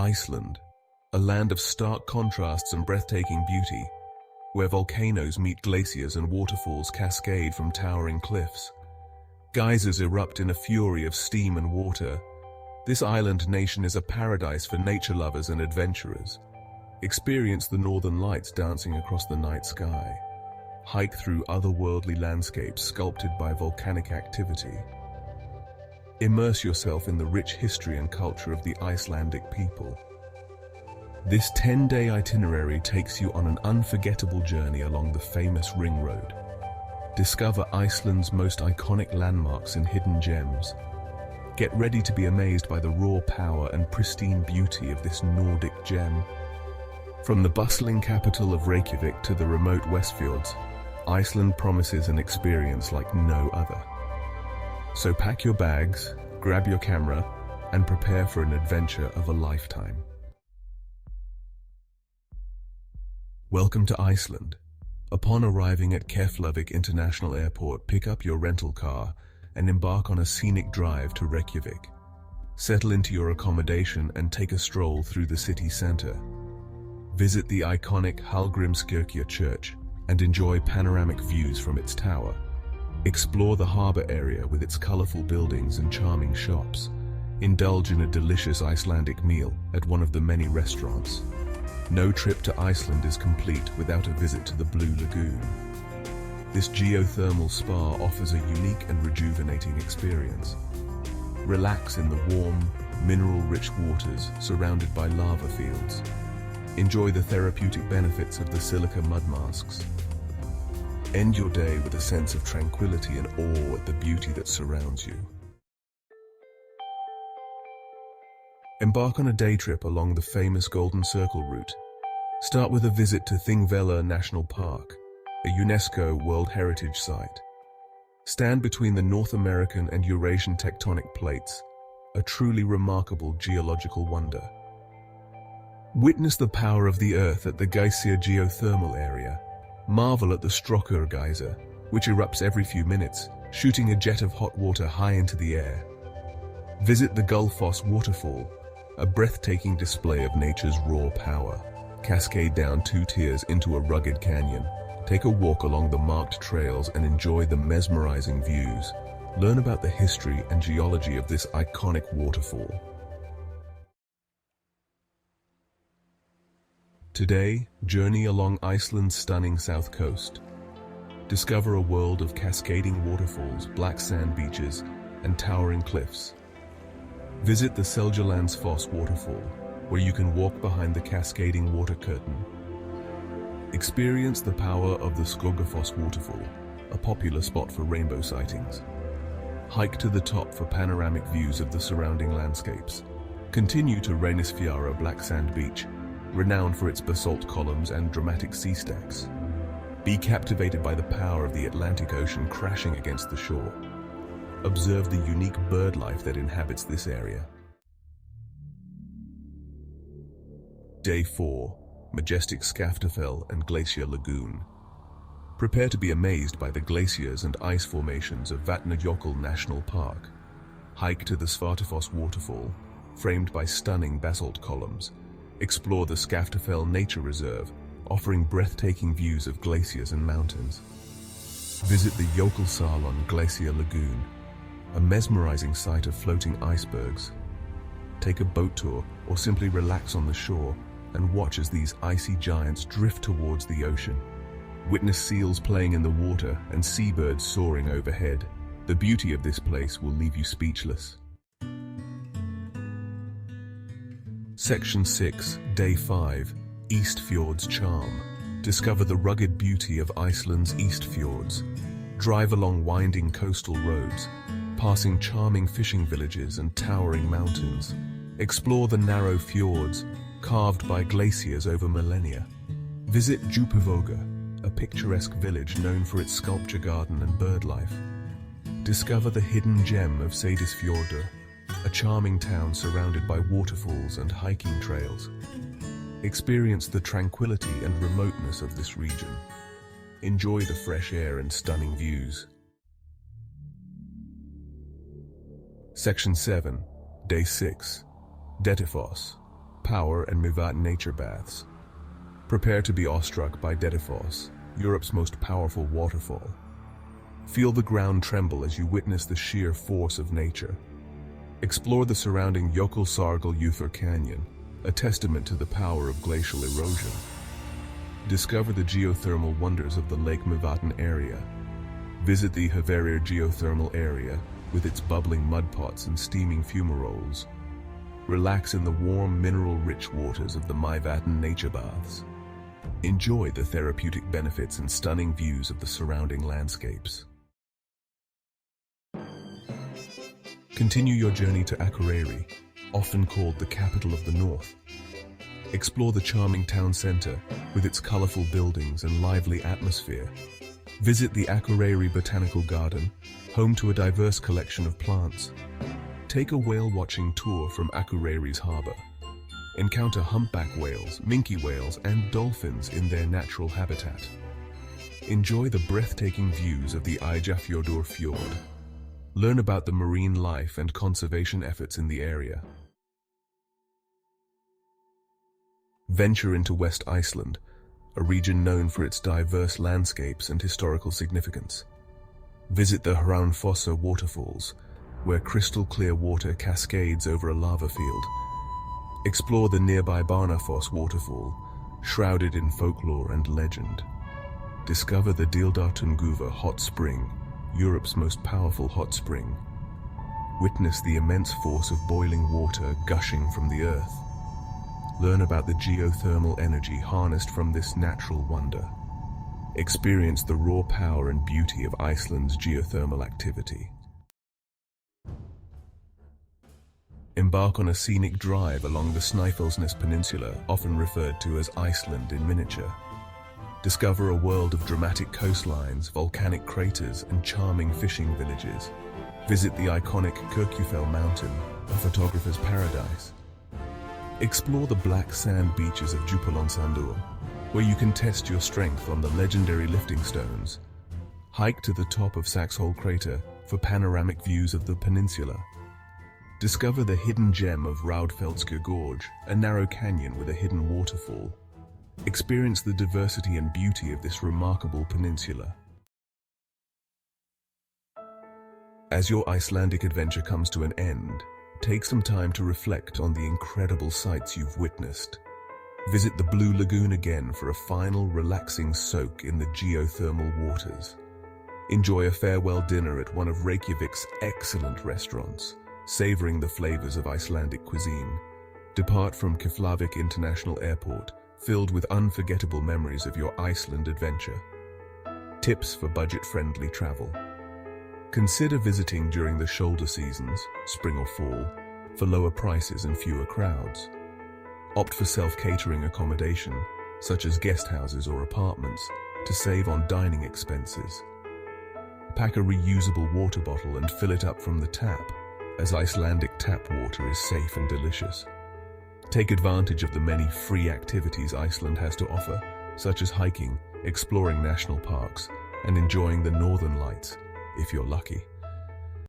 Iceland, a land of stark contrasts and breathtaking beauty, where volcanoes meet glaciers and waterfalls cascade from towering cliffs. Geysers erupt in a fury of steam and water. This island nation is a paradise for nature lovers and adventurers. Experience the northern lights dancing across the night sky. Hike through otherworldly landscapes sculpted by volcanic activity. Immerse yourself in the rich history and culture of the Icelandic people. This 10-day itinerary takes you on an unforgettable journey along the famous Ring Road. Discover Iceland's most iconic landmarks and hidden gems. Get ready to be amazed by the raw power and pristine beauty of this Nordic gem. From the bustling capital of Reykjavik to the remote Westfjords, Iceland promises an experience like no other. So pack your bags, grab your camera, and prepare for an adventure of a lifetime. Welcome to Iceland. Upon arriving at Keflavik International Airport, pick up your rental car and embark on a scenic drive to Reykjavik. Settle into your accommodation and take a stroll through the city center. Visit the iconic Hallgrímskirkja church and enjoy panoramic views from its tower. Explore the harbor area with its colorful buildings and charming shops. Indulge in a delicious Icelandic meal at one of the many restaurants. No trip to Iceland is complete without a visit to the Blue Lagoon. This geothermal spa offers a unique and rejuvenating experience. Relax in the warm, mineral-rich waters surrounded by lava fields. Enjoy the therapeutic benefits of the silica mud masks. End your day with a sense of tranquility and awe at the beauty that surrounds you. Embark on a day trip along the famous Golden Circle route. Start with a visit to Thingvellir National Park, a UNESCO World Heritage Site. Stand between the North American and Eurasian tectonic plates, a truly remarkable geological wonder. Witness the power of the Earth at the Glacier geothermal area. Marvel at the Strokkur geyser, which erupts every few minutes, shooting a jet of hot water high into the air. Visit the Gullfoss waterfall, a breathtaking display of nature's raw power. Cascade down 2 tiers into a rugged canyon. Take a walk along the marked trails and enjoy the mesmerizing views. Learn about the history and geology of this iconic waterfall. Today, journey along Iceland's stunning south coast. Discover a world of cascading waterfalls, black sand beaches, and towering cliffs. Visit the Seljalandsfoss waterfall, where you can walk behind the cascading water curtain. Experience the power of the Skogafoss waterfall, a popular spot for rainbow sightings. Hike to the top for panoramic views of the surrounding landscapes. Continue to Reynisfjara Black Sand Beach, renowned for its basalt columns and dramatic sea stacks. Be captivated by the power of the Atlantic Ocean crashing against the shore. Observe the unique bird life that inhabits this area. Day 4. Majestic Skaftafell and Glacier Lagoon. Prepare to be amazed by the glaciers and ice formations of Vatnajökull National Park. Hike to the Svartifoss waterfall, framed by stunning basalt columns. Explore the Skaftafell Nature Reserve, offering breathtaking views of glaciers and mountains. Visit the Jökulsárlón Glacier Lagoon, a mesmerizing sight of floating icebergs. Take a boat tour or simply relax on the shore and watch as these icy giants drift towards the ocean. Witness seals playing in the water and seabirds soaring overhead. The beauty of this place will leave you speechless. Section 6, Day 5, Eastfjords Charm. Discover the rugged beauty of Iceland's Eastfjords. Drive along winding coastal roads, passing charming fishing villages and towering mountains. Explore the narrow fjords, carved by glaciers over millennia. Visit Djúpivogur, a picturesque village known for its sculpture garden and bird life. Discover the hidden gem of Seyðisfjörður, a charming town surrounded by waterfalls and hiking trails. Experience the tranquility and remoteness of this region. Enjoy the fresh air and stunning views. Section 7, Day 6, Dettifoss. power, and Myvatn nature baths. Prepare to be awestruck by Dettifoss, Europe's most powerful waterfall. Feel the ground tremble as you witness the sheer force of nature. Explore the surrounding Jökulsárgil Canyon, a testament to the power of glacial erosion. Discover the geothermal wonders of the Lake Myvatn area. Visit the Akureyri geothermal area with its bubbling mudpots and steaming fumaroles. Relax in the warm, mineral-rich waters of the Myvatn nature baths. Enjoy the therapeutic benefits and stunning views of the surrounding landscapes. Continue your journey to Akureyri, often called the capital of the north. Explore the charming town center with its colorful buildings and lively atmosphere. Visit the Akureyri Botanical Garden, home to a diverse collection of plants. Take a whale-watching tour from Akureyri's harbor. Encounter humpback whales, minke whales, and dolphins in their natural habitat. Enjoy the breathtaking views of the Eystfjords Fjord. Learn about the marine life and conservation efforts in the area. Venture into West Iceland, a region known for its diverse landscapes and historical significance. Visit the Hraunfossa waterfalls, where crystal-clear water cascades over a lava field. Explore the nearby Barnafoss waterfall, shrouded in folklore and legend. Discover the Deildartunguva hot spring, Europe's most powerful hot spring. Witness the immense force of boiling water gushing from the earth. Learn about the geothermal energy harnessed from this natural wonder. Experience the raw power and beauty of Iceland's geothermal activity. Embark on a scenic drive along the Snaefellsnes Peninsula, often referred to as Iceland in miniature. Discover a world of dramatic coastlines, volcanic craters, and charming fishing villages. Visit the iconic Skaftafell mountain, a photographer's paradise. Explore the black sand beaches of Djúpalónsandur, where you can test your strength on the legendary lifting stones. Hike to the top of Saxhol crater for panoramic views of the peninsula. Discover the hidden gem of Raudfeldska Gorge, a narrow canyon with a hidden waterfall. Experience the diversity and beauty of this remarkable peninsula. As your Icelandic adventure comes to an end, take some time to reflect on the incredible sights you've witnessed. Visit the Blue Lagoon again for a final relaxing soak in the geothermal waters. Enjoy a farewell dinner at one of Reykjavik's excellent restaurants, savoring the flavors of Icelandic cuisine. Depart from Keflavik International Airport, filled with unforgettable memories of your Iceland adventure. Tips for budget-friendly travel. Consider visiting during the shoulder seasons, spring or fall, for lower prices and fewer crowds. Opt for self-catering accommodation, such as guest houses or apartments, to save on dining expenses. Pack a reusable water bottle and fill it up from the tap, as Icelandic tap water is safe and delicious. Take advantage of the many free activities Iceland has to offer, such as hiking, exploring national parks, and enjoying the northern lights, if you're lucky.